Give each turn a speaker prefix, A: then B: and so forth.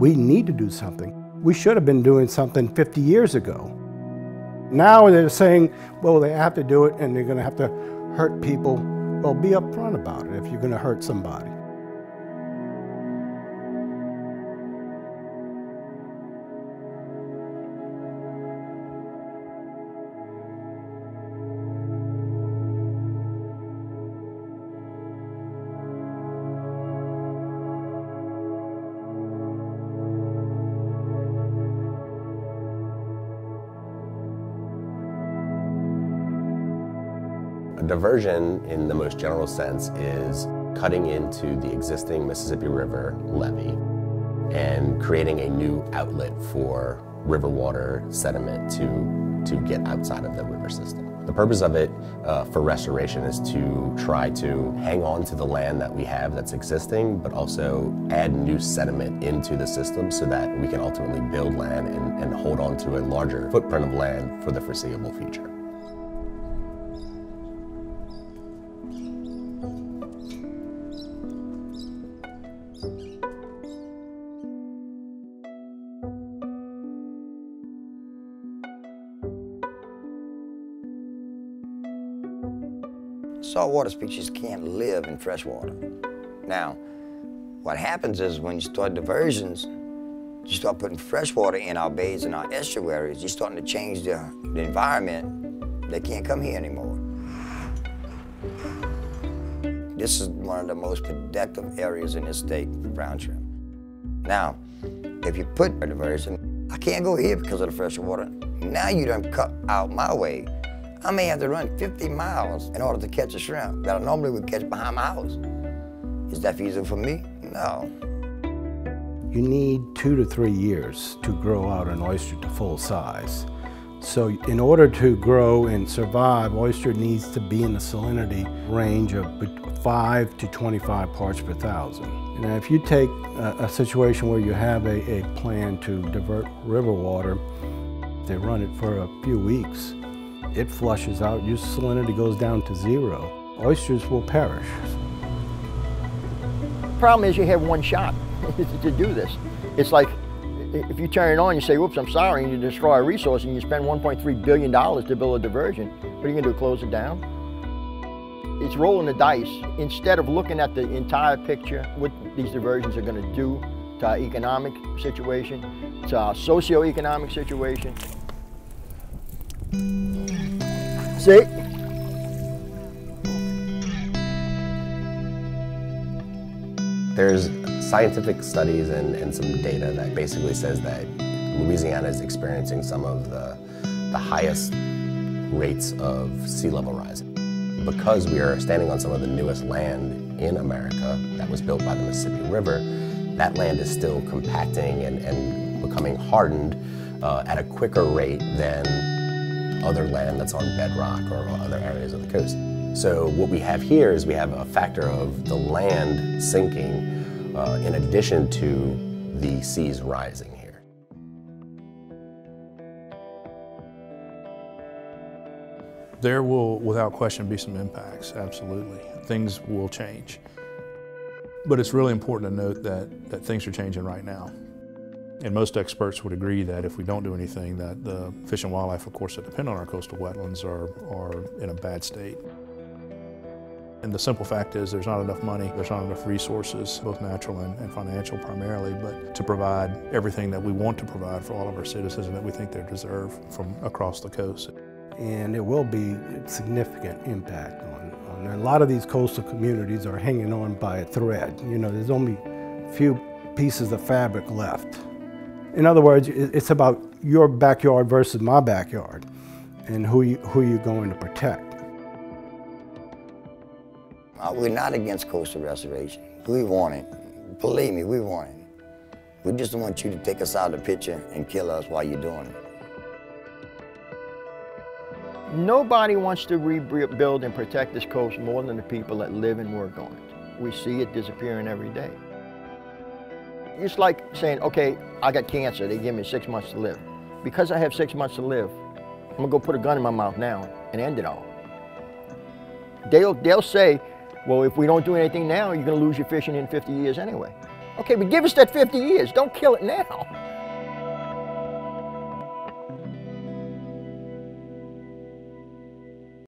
A: we need to do something. We should have been doing something 50 years ago. Now they're saying, well, they have to do it and they're going to have to hurt people. Well, be upfront about it if you're going to hurt somebody.
B: A diversion, in the most general sense, is cutting into the existing Mississippi River levee and creating a new outlet for river water sediment to get outside of the river system. The purpose of it for restoration is to try to hang on to the land that we have that's existing, but also add new sediment into the system so that we can ultimately build land and hold on to a larger footprint of land for the foreseeable future.
C: Saltwater species can't live in fresh water. Now, what happens is when you start diversions, you start putting fresh water in our bays and our estuaries, you're starting to change the environment. They can't come here anymore. This is one of the most productive areas in this state for brown shrimp. Now, if you put a diversion, I can't go here because of the fresh water. Now you done cut out my way. I may have to run 50 miles in order to catch a shrimp that I normally would catch behind my house. Is that feasible for me? No.
A: You need 2 to 3 years to grow out an oyster to full size. So in order to grow and survive, oyster needs to be in the salinity range of 5 to 25 parts per thousand. And if you take a situation where you have a plan to divert river water, they run it for a few weeks, it flushes out, your salinity goes down to 0. Oysters will perish.
D: The problem is you have one shot to do this. It's like if you turn it on, you say, whoops, I'm sorry, and you destroy a resource and you spend $1.3 billion to build a diversion. What are you gonna do, close it down? It's rolling the dice. Instead of looking at the entire picture, what these diversions are gonna do to our economic situation, to our socio-economic situation. See?
B: There's scientific studies and some data that basically says that Louisiana is experiencing some of the highest rates of sea level rising. Because we are standing on some of the newest land in America that was built by the Mississippi River, that land is still compacting and becoming hardened at a quicker rate than other land that's on bedrock or other areas of the coast. So what we have here is we have a factor of the land sinking in addition to the seas rising here.
E: There will, without question, be some impacts, absolutely. Things will change. But it's really important to note that things are changing right now. And most experts would agree that if we don't do anything, that the fish and wildlife, of course, that depend on our coastal wetlands are in a bad state. And the simple fact is there's not enough money, there's not enough resources, both natural and financial primarily, but to provide everything that we want to provide for all of our citizens and that we think they deserve from across the coast.
A: And it will be a significant impact on a lot of these coastal communities are hanging on by a thread. You know, there's only a few pieces of fabric left. In other words, it's about your backyard versus my backyard and who you're going to protect.
C: We're not against coastal restoration. We want it. Believe me, we want it. We just don't want you to take us out of the picture and kill us while you're doing it.
D: Nobody wants to rebuild and protect this coast more than the people that live and work on it. We see it disappearing every day. It's like saying, okay, I got cancer, they give me 6 months to live. Because I have 6 months to live, I'm gonna go put a gun in my mouth now and end it all. They'll say, well, if we don't do anything now, you're gonna lose your fishing in 50 years anyway. Okay, but give us that 50 years. Don't kill it now.